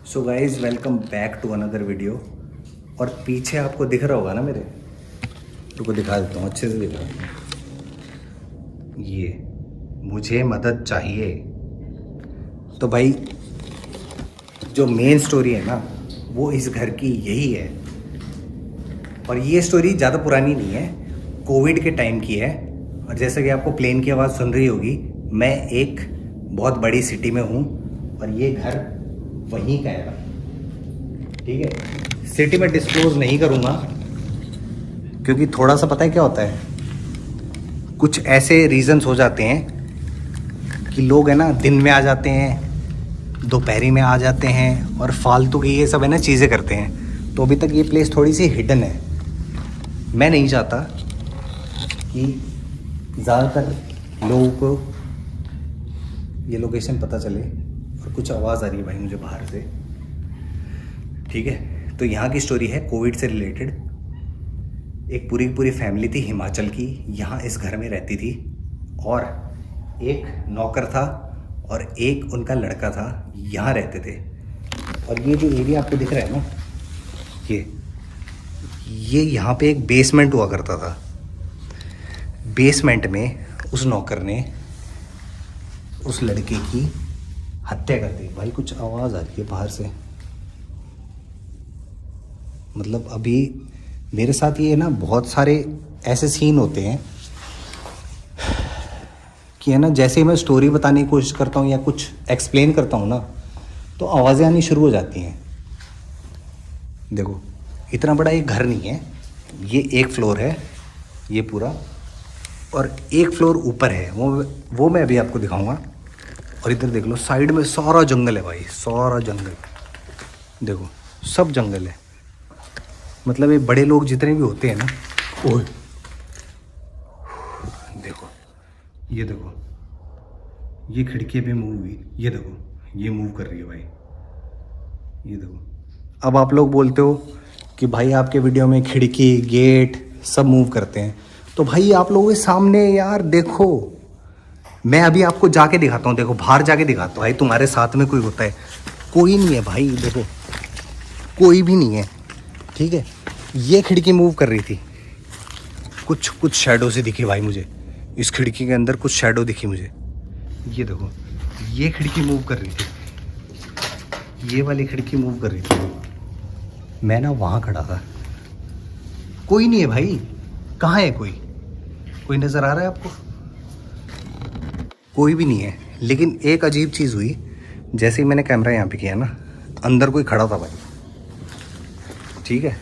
So guys welcome back to another video. और पीछे आपको दिख रहा होगा ना मेरे, तो दिखा देता हूँ, अच्छे से दिखा देता हूँ। ये मुझे मदद चाहिए। तो भाई जो मेन स्टोरी है ना वो इस घर की यही है। और ये स्टोरी ज़्यादा पुरानी नहीं है, कोविड के टाइम की है। और जैसे कि आपको प्लेन की आवाज़ सुन रही होगी, मैं एक बहुत बड़ी सिटी में हूँ और ये घर वहीं का है। ठीक है, सिटी में डिस्क्लोज नहीं करूँगा क्योंकि थोड़ा सा पता है क्या होता है, कुछ ऐसे रीजंस हो जाते हैं कि लोग है ना दिन में आ जाते हैं, दोपहरी में आ जाते हैं और फालतू की ये सब है ना चीज़ें करते हैं। तो अभी तक ये प्लेस थोड़ी सी हिडन है। मैं नहीं चाहता कि ज़्यादातर लोगों को ये लोकेशन पता चले। और कुछ आवाज़ आ रही है भाई मुझे बाहर से। ठीक है, तो यहाँ की स्टोरी है कोविड से रिलेटेड। एक पूरी पूरी फैमिली थी हिमाचल की, यहाँ इस घर में रहती थी। और एक नौकर था और एक उनका लड़का था, यहाँ रहते थे। और ये जो एरिया आपको दिख रहा है ना, ये यहाँ पे एक बेसमेंट हुआ करता था। बेसमेंट में उस नौकर ने उस लड़के की हत्या कर दी। भाई कुछ आवाज़ आ रही है बाहर से, मतलब अभी मेरे साथ ये ना बहुत सारे ऐसे सीन होते हैं कि है ना, जैसे ही मैं स्टोरी बताने की कोशिश करता हूँ या कुछ एक्सप्लेन करता हूँ ना, तो आवाज़ें आनी शुरू हो जाती हैं। देखो इतना बड़ा एक घर नहीं है, ये एक फ्लोर है ये पूरा, और एक फ्लोर ऊपर है, वो मैं अभी आपको दिखाऊंगा। और इधर देख लो, साइड में सारा जंगल है भाई, सारा जंगल। देखो सब जंगल है, मतलब ये बड़े लोग जितने भी होते हैं ना, ओए देखो, ये देखो, ये खिड़की भी मूव हुई, ये देखो ये मूव कर रही है भाई, ये देखो। अब आप लोग बोलते हो कि भाई आपके वीडियो में खिड़की गेट सब मूव करते हैं, तो भाई आप लोगों के सामने यार देखो, मैं अभी आपको जाके दिखाता हूँ। देखो बाहर जाके दिखाता हूँ भाई, तुम्हारे साथ में कोई होता है? कोई नहीं है भाई, देखो कोई भी नहीं है। ठीक है, ये खिड़की मूव कर रही थी, कुछ शैडो से दिखी भाई मुझे, इस खिड़की के अंदर कुछ शैडो दिखी मुझे। ये देखो, ये खिड़की मूव कर रही थी, ये वाली खिड़की मूव कर रही थी। मैं ना वहाँ खड़ा था, कोई नहीं है भाई। कहाँ है कोई नज़र आ रहा है आपको? कोई भी नहीं है। लेकिन एक अजीब चीज़ हुई, जैसे ही मैंने कैमरा यहाँ पे किया ना, अंदर कोई खड़ा था भाई। ठीक है,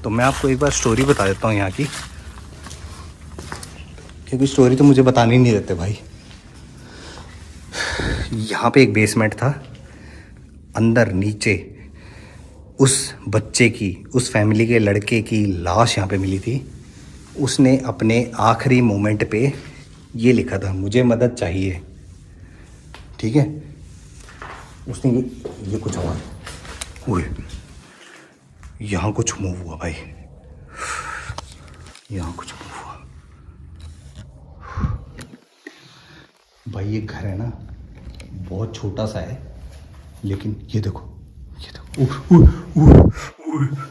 तो मैं आपको एक बार स्टोरी बता देता हूँ यहाँ की, क्योंकि स्टोरी तो मुझे बताने नहीं देते भाई। यहाँ पे एक बेसमेंट था, अंदर नीचे उस बच्चे की, उस फैमिली के लड़के की लाश यहाँ पे मिली थी। उसने अपने आखिरी मोमेंट पे ये लिखा था, मुझे मदद चाहिए। ठीक है, उसने ये कुछ हुआ, ओए यहाँ कुछ मूव हुआ भाई, यहाँ कुछ मूव हुआ भाई। ये घर है ना बहुत छोटा सा है, लेकिन ये देखो, ये देखो,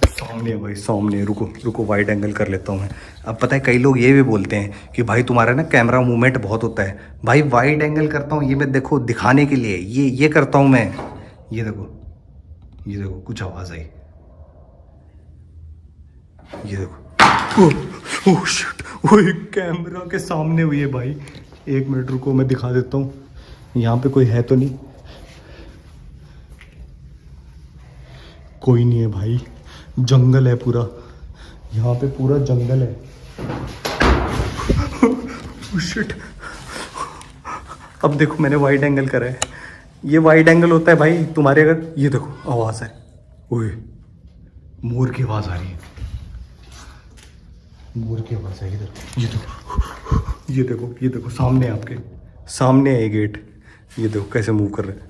सामने है भाई, सामने। रुको वाइड एंगल कर लेता हूँ मैं। अब पता है, कई लोग ये भी बोलते हैं कि भाई तुम्हारा ना कैमरा मूवमेंट बहुत होता है। भाई वाइड एंगल करता हूँ, ये मैं देखो दिखाने के लिए ये करता हूँ मैं। ये देखो कुछ आवाज़ आई, ये देखो। ओह शिट, ओए कैमरा के सामने हुई है भाई। एक मिनट रुको, मैं दिखा देता हूँ, यहाँ पे कोई है तो नहीं? कोई नहीं है भाई, जंगल है पूरा, यहाँ पे पूरा जंगल है। ओह शिट, अब देखो मैंने वाइड एंगल करा है, ये वाइड एंगल होता है भाई तुम्हारे, अगर ये देखो आवाज़ है, ओए मोर की आवाज़ आ रही है, मोर की आवाज़ है इधर। ये देखो सामने, आपके सामने है ये गेट। ये देखो कैसे मूव कर रहा है,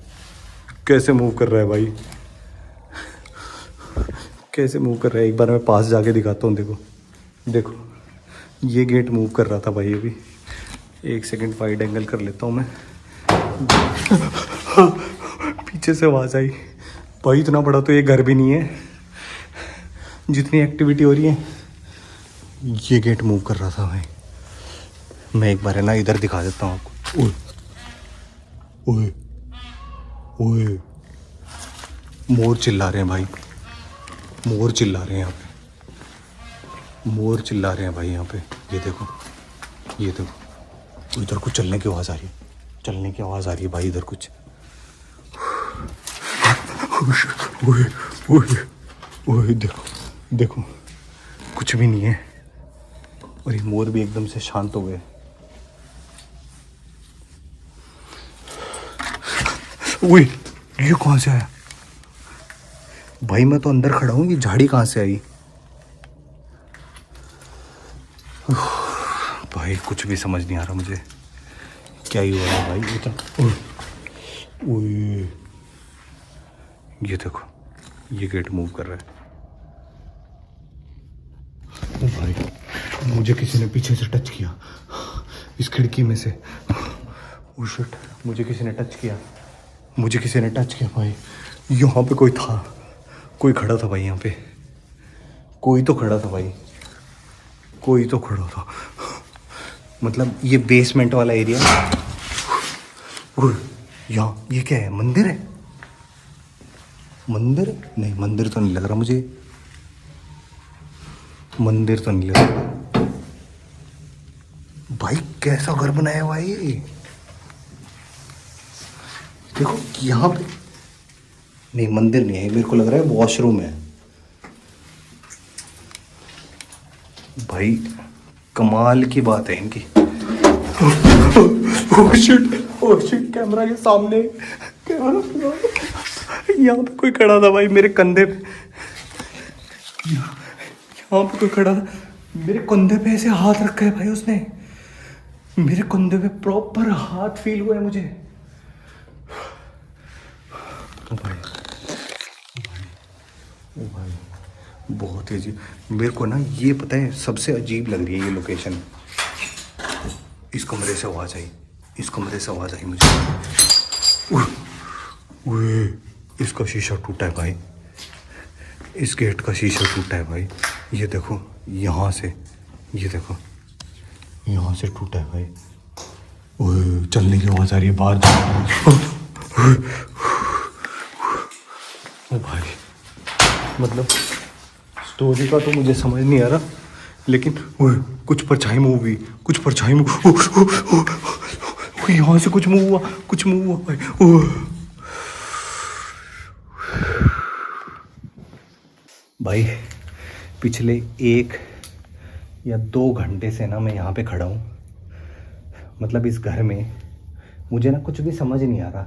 कैसे मूव कर रहा है भाई, कैसे मूव कर रहा है। एक बार मैं पास जाके दिखाता हूँ। देखो ये गेट मूव कर रहा था भाई अभी। एक सेकंड वाइड एंगल कर लेता हूँ मैं। पीछे से आवाज़ आई भाई। इतना बड़ा तो ये घर भी नहीं है जितनी एक्टिविटी हो रही है। ये गेट मूव कर रहा था भाई। मैं एक बार है ना इधर दिखा देता हूँ आपको। ओए ओए ओए, मोर चिल्ला रहे हैं भाई, मोर चिल्ला रहे हैं यहाँ पे, मोर चिल्ला रहे हैं भाई यहाँ पे। ये देखो, ये देखो, इधर कुछ चलने की आवाज़ आ रही है, चलने की आवाज़ आ रही है भाई इधर कुछ। ओए ओए ओए, देखो देखो, कुछ भी नहीं है। और ये मोर भी एकदम से शांत हो गए। ओए, ये कहाँ से आया भाई? मैं तो अंदर खड़ा हूँ, ये झाड़ी कहाँ से आई भाई? कुछ भी समझ नहीं आ रहा मुझे, क्या ही हो रहा है भाई। इतना ओए, ये देखो, ये गेट मूव कर रहा है। ओ भाई, मुझे किसी ने पीछे से टच किया इस खिड़की में से। ओ शिट, मुझे किसी ने टच किया, मुझे किसी ने टच किया भाई। यहाँ पे कोई था, कोई खड़ा था भाई यहाँ पे, कोई तो खड़ा था भाई, कोई तो खड़ा था। मतलब ये बेसमेंट वाला एरिया। यहाँ ये क्या है? मंदिर है? मंदिर नहीं, मंदिर तो नहीं लग रहा मुझे, मंदिर तो नहीं लग रहा भाई। कैसा घर बनाया हुआ है ये? देखो यहाँ पे, नहीं मंदिर नहीं है, मेरे को लग रहा है वॉशरूम है भाई। कमाल की बात है इनकी। ओह शिट, कैमरा के सामने, कैमरा यहाँ पे कोई खड़ा था भाई मेरे कंधे पे। यहाँ पे कोई खड़ा था, मेरे कंधे पे ऐसे हाथ रखा है भाई उसने, मेरे कंधे पे प्रॉपर हाथ फील हुआ है मुझे। ओ भाई, ओ भाई, बहुत ही अजीब। मेरे को ना ये पता है सबसे अजीब लग रही है ये लोकेशन। इस कमरे से आवाज़ आई, इस कमरे से आवाज़ आई मुझे। ओए, इसका शीशा टूटा है भाई, इस गेट का शीशा टूटा है भाई। ये देखो यहाँ से, ये देखो यहाँ से टूटा है भाई। ओए, चलने की आवाज़ आ रही है बाहर। ओ भाई, मतलब स्टोरी का तो मुझे समझ नहीं आ रहा, लेकिन ओए कुछ परछाई मूव हुई, कुछ परछाई मूव, यहाँ से कुछ मूव हुआ, कुछ मूव हुआ भाई। भाई पिछले 1 या 2 घंटे से ना मैं यहाँ पे खड़ा हूँ। मतलब इस घर में मुझे ना कुछ भी समझ नहीं आ रहा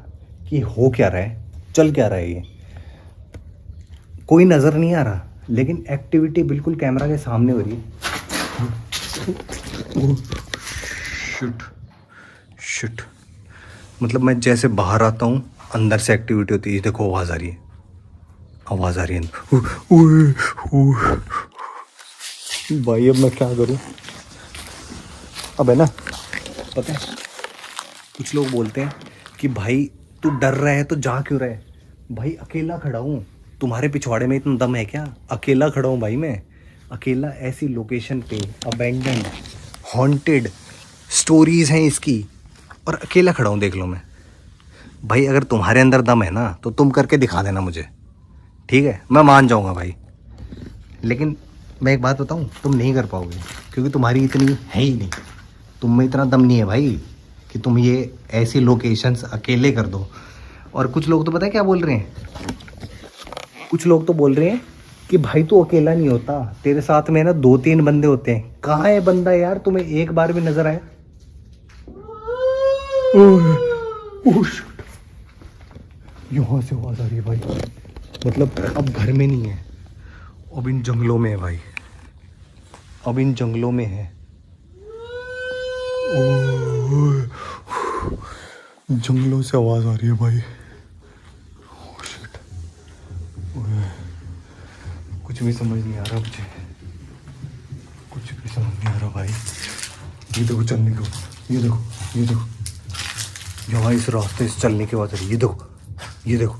कि हो क्या रहा है, चल क्या रहा है। ये कोई नज़र नहीं आ रहा, लेकिन एक्टिविटी बिल्कुल कैमरा के सामने हो रही है। शिट शिट, मतलब मैं जैसे बाहर आता हूँ अंदर से एक्टिविटी होती है। देखो आवाज़ आ रही है, आवाज़ आ रही है। भाई अब मैं क्या करूँ? अब है ना, पता है कुछ लोग बोलते हैं कि भाई तू डर रहा है तो जा क्यों रहा है? भाई अकेला खड़ा हूँ, तुम्हारे पिछवाड़े में इतना दम है क्या? अकेला खड़ा हूँ भाई मैं, अकेला ऐसी लोकेशन पे, अबैंडन्ड, हॉन्टेड स्टोरीज हैं इसकी, और अकेला खड़ा हूँ। देख लो मैं भाई, अगर तुम्हारे अंदर दम है ना तो तुम करके दिखा देना मुझे, ठीक है? मैं मान जाऊँगा भाई। लेकिन मैं एक बात बताऊँ, तुम नहीं कर पाओगे, क्योंकि तुम्हारी इतनी है ही नहीं, तुम में इतना दम नहीं है भाई कि तुम ये ऐसी लोकेशंस अकेले कर दो। और कुछ लोग तो पता है क्या बोल रहे हैं? कुछ लोग तो बोल रहे हैं कि भाई तू अकेला नहीं होता, तेरे साथ में ना 2-3 बंदे होते हैं। कहाँ है बंदा यार? तुम्हें एक बार भी नजर आया? यहाँ से आवाज आ रही है भाई, मतलब अब घर में नहीं है, अब इन जंगलों में है भाई, अब इन जंगलों में है। जंगलों से आवाज आ रही है भाई। कुछ भी समझ नहीं आ रहा मुझे, कुछ भी समझ नहीं आ रहा भाई। ये देखो चलने को, ये देखो, ये देखो, यहाँ इस रास्ते से चलने की बात है। ये देखो, ये देखो,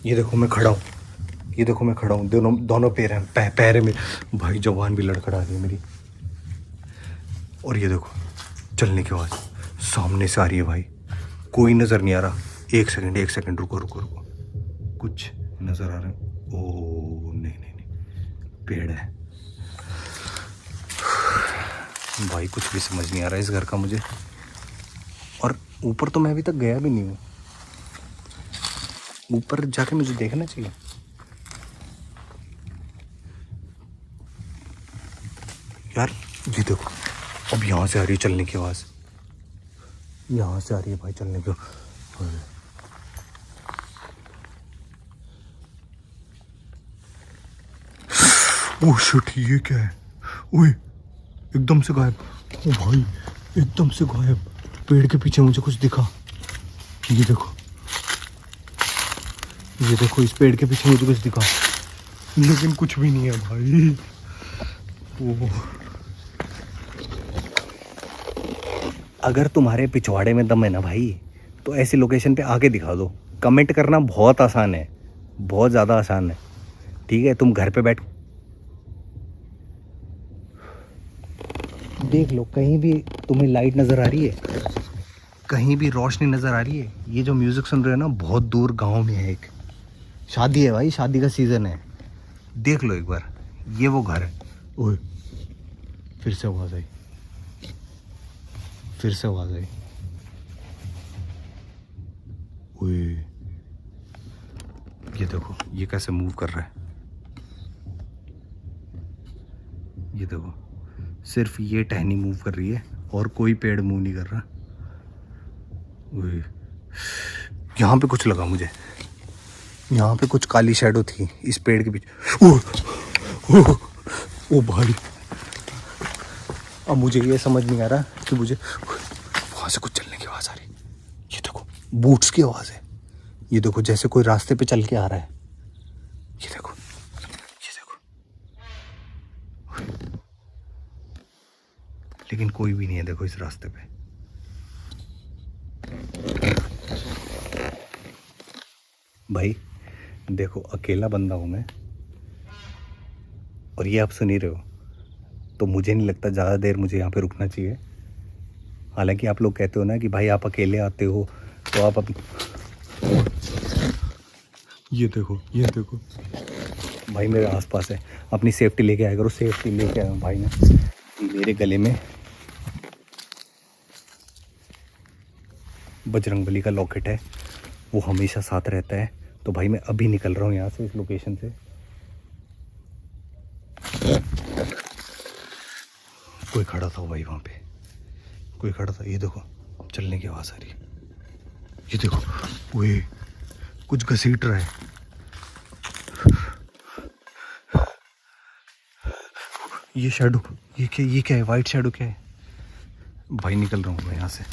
ये देखो मैं खड़ा हूँ, ये देखो मैं खड़ा हूँ, दोनों दोनों पैर हैं, पैर है मेरे भाई, जवान भी लड़खड़ा रही है मेरी। और ये देखो चलने के बाद सामने से आ रही है भाई, कोई नज़र नहीं आ रहा। एक सेकंड रुको रुको रुको, कुछ नज़र आ रहा है। ओ नहीं नहीं नहीं, पेड़ है भाई, कुछ भी समझ नहीं आ रहा है इस घर का मुझे। और ऊपर तो मैं अभी तक गया भी नहीं हूँ, ऊपर जाके मुझे देखना चाहिए। यार ये देखो, अब यहाँ से आ रही है चलने की आवाज़, यहाँ से आ रही है भाई चलने की। ओह शिट, ये क्या है? ओए एकदम से गायब, ओ भाई एकदम से गायब। पेड़ के पीछे मुझे कुछ दिखा, ये देखो, ये देखो इस पेड़ के पीछे मुझे कुछ दिखा, लेकिन कुछ भी नहीं है भाई। ओ अगर तुम्हारे पिछवाड़े में दम है ना भाई, तो ऐसी लोकेशन पे आके दिखा दो। कमेंट करना बहुत आसान है, बहुत ज़्यादा आसान है। ठीक है, तुम घर पे बैठ देख लो, कहीं भी तुम्हें लाइट नज़र आ रही है, कहीं भी रोशनी नज़र आ रही है। ये जो म्यूज़िक सुन रहे हो ना, बहुत दूर गांव में है एक शादी है भाई, शादी का सीज़न है। देख लो एक बार, ये वो घर है। ओए फिर से आवाज़ आई, फिर से आवाज़ आई। ओए ये देखो, ये कैसे मूव कर रहा है, ये देखो सिर्फ ये टहनी मूव कर रही है और कोई पेड़ मूव नहीं कर रहा। ओए यहाँ पे कुछ लगा मुझे, यहाँ पे कुछ काली शैडो थी इस पेड़ के पीछे। ओ भाई, अब मुझे ये समझ नहीं आ रहा कि मुझे वहाँ से कुछ चलने की आवाज़ आ रही। ये देखो बूट्स की आवाज़ है, ये देखो जैसे कोई रास्ते पे चल के आ रहा है। ये देखो, ये देखो, लेकिन कोई भी नहीं है देखो इस रास्ते पे। भाई देखो, अकेला बंदा हूँ मैं, और ये आप सुन ही रहे हो, तो मुझे नहीं लगता ज़्यादा देर मुझे यहाँ पे रुकना चाहिए। हालांकि आप लोग कहते हो ना कि भाई आप अकेले आते हो तो आप ये देखो, ये देखो भाई मेरे आसपास है, अपनी सेफ्टी लेके आया करो। सेफ्टी लेके आया हूँ भाई मैं, मेरे गले में बजरंगबली का लॉकेट है, वो हमेशा साथ रहता है। तो भाई मैं अभी निकल रहा हूँ यहाँ से, इस लोकेशन से। कोई खड़ा था भाई वहाँ पे, कोई खड़ा था। ये देखो चलने की आवाज़ आ रही है, ये देखो, ओए कुछ घसीट रहा है। ये शैडो, ये क्या है? वाइट शैडो क्या है भाई? निकल रहा हूँ मैं यहाँ से।